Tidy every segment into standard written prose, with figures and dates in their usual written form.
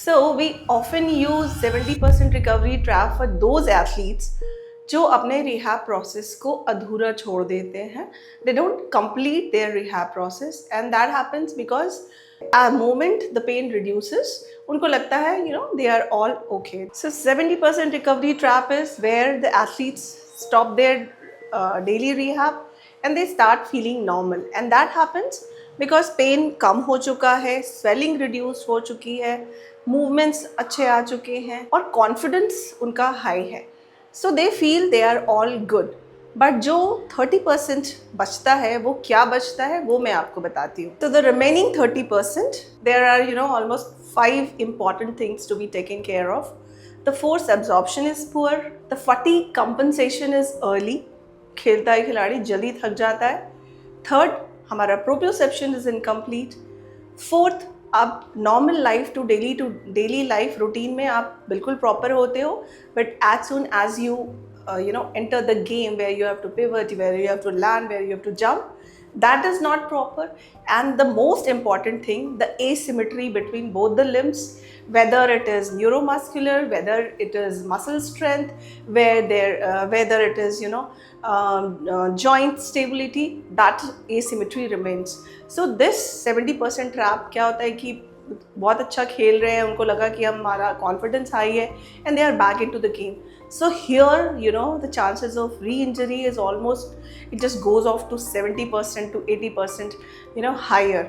So we often use 70% recovery trap for those athletes जो अपने rehab process को अधूरा छोड़ देते हैं. They don't complete their rehab process, and that happens because at the moment the pain reduces, उनको लगता है they are all okay. So 70% recovery trap is where the athletes stop their daily rehab and they start feeling normal, and that happens because pain कम हो चुका है, swelling reduce हो चुकी है, movements अच्छे आ चुके हैं और confidence उनका high है. So they feel they are all good. But जो 30% बचता है वो क्या बचता है वो मैं आपको बताती हूँ. So the remaining 30%, there are almost 5 important things to be taken care of. The force absorption is poor. The fatigue compensation is early. खेलता है खिलाड़ी जल्दी थक जाता है. थर्ड, हमारा प्रोप्रियोसेप्शन इज इनकम्प्लीट. फोर्थ, आप normal life to daily life routine में आप बिल्कुल प्रॉपर होते हो, but as soon as you enter the game where you have to pivot, where you have to land, where you have to jump, that is not proper. And the most important thing, the asymmetry between both the limbs, whether it is neuromuscular, whether it is muscle strength, whether it is joint stability, that asymmetry remains. So this 70% trap क्या होता है कि बहुत अच्छा खेल रहे हैं, उनको लगा कि हमारा कॉन्फिडेंस हाई है, and they are back in to the game. So here the chances of re injury is almost, it just goes off to 70% to 80% higher.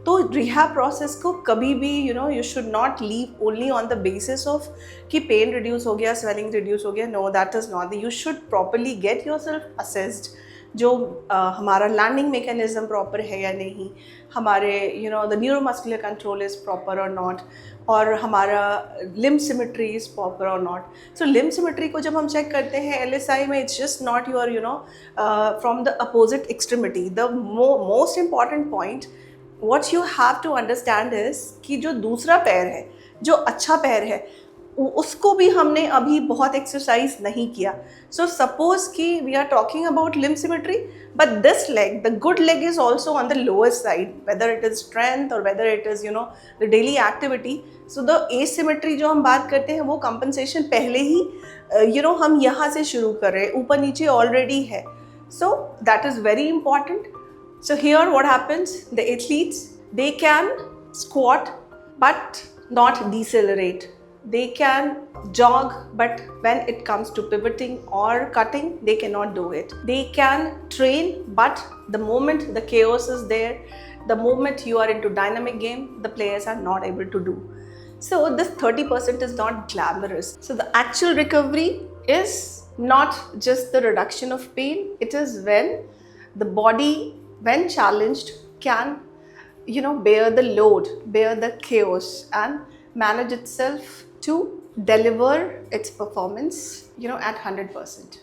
तो रिहैब प्रोसेस को कभी भी you should not leave only on the basis of कि pain reduce हो गया, swelling reduce हो गया. No, that is not. You should properly get yourself assessed. जो हमारा लैंडिंग मेकेनिज्म प्रॉपर है या नहीं, हमारे the neuromuscular control is proper और नॉट, और हमारा लिम्ब सिमेट्री इज़ प्रॉपर और नॉट. सो लिम्ब सिमेट्री को जब हम चेक करते हैं LSI में, it's just not your from the opposite extremity. The most important point what you have to understand is कि जो दूसरा पैर है, जो अच्छा पैर है, उसको भी हमने अभी बहुत एक्सरसाइज नहीं किया. सो सपोज कि we are talking about limb symmetry, but this leg, the good leg is also on the lower side, whether it is strength or whether it is the daily activity. So the asymmetry जो हम बात करते हैं वो compensation पहले ही हम यहाँ से शुरू कर रहे हैं, ऊपर नीचे ऑलरेडी है. So that is very important. So here what happens, the athletes, they can squat but not decelerate. They can jog, but when it comes to pivoting or cutting, they cannot do it. They can train, but the moment the chaos is there, the moment you are into dynamic game, the players are not able to do. So this 30% is not glamorous. So the actual recovery is not just the reduction of pain. It is when the body, when challenged, can bear the load, bear the chaos, and manage itself to deliver its performance at 100%.